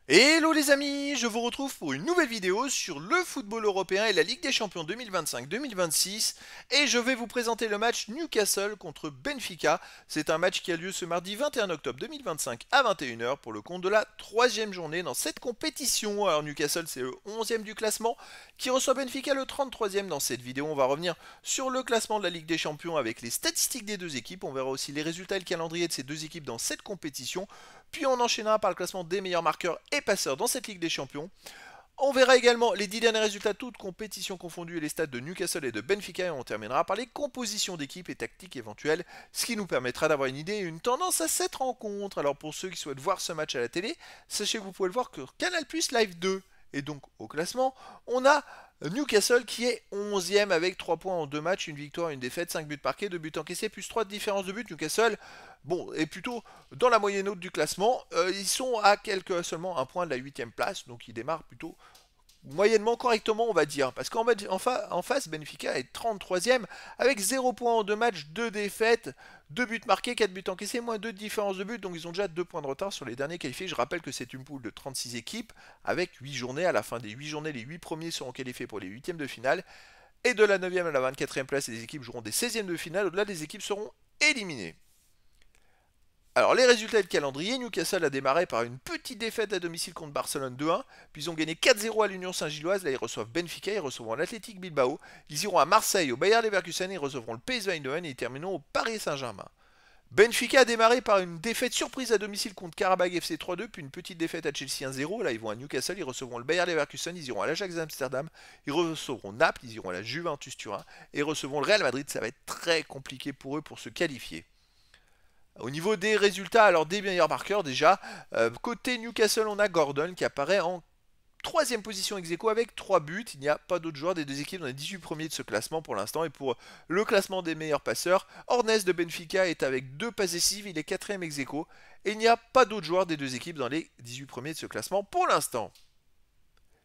Hello les amis, je vous retrouve pour une nouvelle vidéo sur le football européen et la Ligue des Champions 2025-2026 et je vais vous présenter le match Newcastle contre Benfica. C'est un match qui a lieu ce mardi 21 octobre 2025 à 21 h pour le compte de la troisième journée dans cette compétition. Alors Newcastle c'est le 11e du classement qui reçoit Benfica le 33e. Dans cette vidéo on va revenir sur le classement de la Ligue des Champions avec les statistiques des deux équipes. On verra aussi les résultats et le calendrier de ces deux équipes dans cette compétition. Puis on enchaînera par le classement des meilleurs marqueurs et passeurs dans cette Ligue des Champions. On verra également les 10 derniers résultats, toutes compétitions confondues et les stats de Newcastle et de Benfica. Et on terminera par les compositions d'équipes et tactiques éventuelles, ce qui nous permettra d'avoir une idée et une tendance à cette rencontre. Alors pour ceux qui souhaitent voir ce match à la télé, sachez que vous pouvez le voir sur Canal Plus Live 2. Et donc au classement, on a Newcastle qui est 11e avec 3 points en 2 matchs, une victoire, une défaite, 5 buts marqués, 2 buts encaissés, plus 3 de différence de but. Newcastle, bon, est plutôt dans la moyenne haute du classement. Ils sont à seulement un point de la 8e place, donc ils démarrent plutôt moyennement correctement, on va dire. Parce qu'en face, Benfica est 33e avec 0 points en 2 matchs, 2 défaites, 2 buts marqués, 4 buts encaissés, moins 2 de différence de but. Donc ils ont déjà 2 points de retard sur les derniers qualifiés. Je rappelle que c'est une poule de 36 équipes avec 8 journées. À la fin des 8 journées, les 8 premiers seront qualifiés pour les 8e de finale. Et de la 9e à la 24e place, les équipes joueront des 16e de finale. Au-delà, les équipes seront éliminées. Alors les résultats et le calendrier, Newcastle a démarré par une petite défaite à domicile contre Barcelone 2-1, puis ils ont gagné 4-0 à l'Union Saint-Gilloise, là ils reçoivent Benfica, ils recevront l'Athletic Bilbao, ils iront à Marseille au Bayer Leverkusen, ils recevront le PSV Eindhoven et ils termineront au Paris Saint-Germain. Benfica a démarré par une défaite surprise à domicile contre Karabakh FC 3-2, puis une petite défaite à Chelsea 1-0. Là, ils vont à Newcastle, ils recevront le Bayer Leverkusen, ils iront à l'Ajax d'Amsterdam, ils recevront Naples, ils iront à la Juventus Turin et ils recevront le Real Madrid. Ça va être très compliqué pour eux pour se qualifier. Au niveau des résultats, alors des meilleurs marqueurs déjà, côté Newcastle, on a Gordon qui apparaît en troisième position ex aequo avec 3 buts. Il n'y a pas d'autres joueurs des deux équipes dans les 18 premiers de ce classement pour l'instant. Et pour le classement des meilleurs passeurs, Ornez de Benfica est avec 2 passes décisives, il est quatrième ex aequo. Et il n'y a pas d'autres joueurs des deux équipes dans les 18 premiers de ce classement pour l'instant.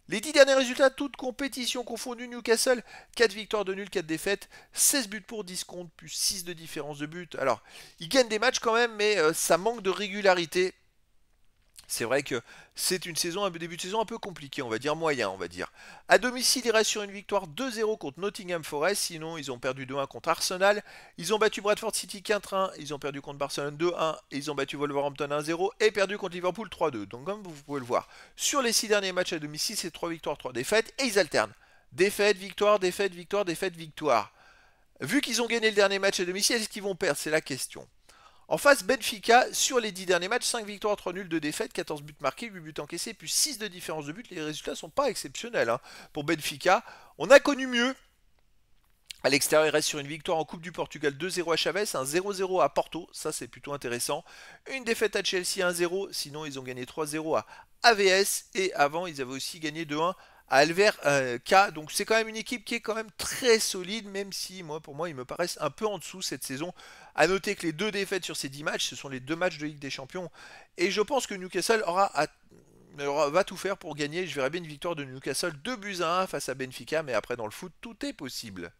Les 10 derniers résultats, toutes compétitions confondues, Newcastle, 4 victoires de nul, 4 défaites, 16 buts pour 10 contre, plus 6 de différence de but. Alors, ils gagnent des matchs quand même, mais ça manque de régularité. C'est vrai que c'est une saison, un début de saison un peu compliqué, on va dire moyen, on va dire. À domicile, ils restent sur une victoire 2-0 contre Nottingham Forest, sinon ils ont perdu 2-1 contre Arsenal, ils ont battu Bradford City 4-1, ils ont perdu contre Barcelone 2-1, ils ont battu Wolverhampton 1-0 et perdu contre Liverpool 3-2. Donc comme vous pouvez le voir, sur les 6 derniers matchs à domicile, c'est 3 victoires, 3 défaites et ils alternent. Défaite, victoire, défaite, victoire, défaite, victoire. Vu qu'ils ont gagné le dernier match à domicile, est-ce qu'ils vont perdre? C'est la question. En face, Benfica, sur les 10 derniers matchs, 5 victoires, 3 nuls, 2 défaites, 14 buts marqués, 8 buts encaissés, plus 6 de différence de but. Les résultats ne sont pas exceptionnels hein. Pour Benfica. On a connu mieux. À l'extérieur, il reste sur une victoire en Coupe du Portugal 2-0 à Chaves, un 0-0 à Porto, ça c'est plutôt intéressant. Une défaite à Chelsea 1-0, sinon ils ont gagné 3-0 à AVS et avant ils avaient aussi gagné 2-1 à Alver K. Donc c'est quand même une équipe qui est quand même très solide, même si pour moi ils me paraissent un peu en dessous cette saison. À noter que les 2 défaites sur ces 10 matchs, ce sont les 2 matchs de Ligue des Champions. Et je pense que Newcastle va tout faire pour gagner. Je verrais bien une victoire de Newcastle 2 buts à 1 face à Benfica, mais après dans le foot tout est possible.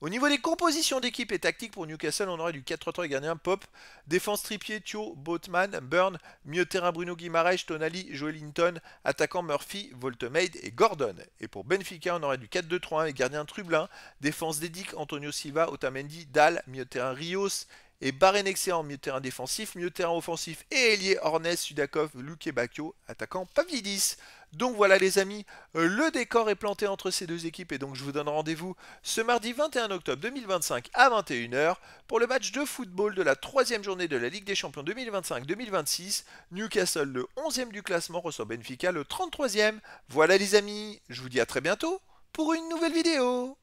Au niveau des compositions d'équipe et tactiques pour Newcastle, on aurait du 4-3-3 gardien Pop, défense Trippier, Thio, Botman, Burn, milieu de terrain Bruno Guimaraes, Tonali, Joelinton, attaquant Murphy, Voltemade et Gordon. Et pour Benfica, on aurait du 4-2-3-1 avec gardien Trublin, défense Dedic, Antonio Silva, Otamendi, Dal, milieu de terrain Rios et Barenexé en milieu de terrain défensif, milieu de terrain offensif et ailier Ornez, Sudakov, Luke Bacchio, attaquant Pavlidis. Donc voilà les amis, le décor est planté entre ces deux équipes et donc je vous donne rendez-vous ce mardi 21 octobre 2025 à 21 h pour le match de football de la troisième journée de la Ligue des Champions 2025-2026. Newcastle, le 11e du classement, reçoit Benfica, le 33e. Voilà les amis, je vous dis à très bientôt pour une nouvelle vidéo.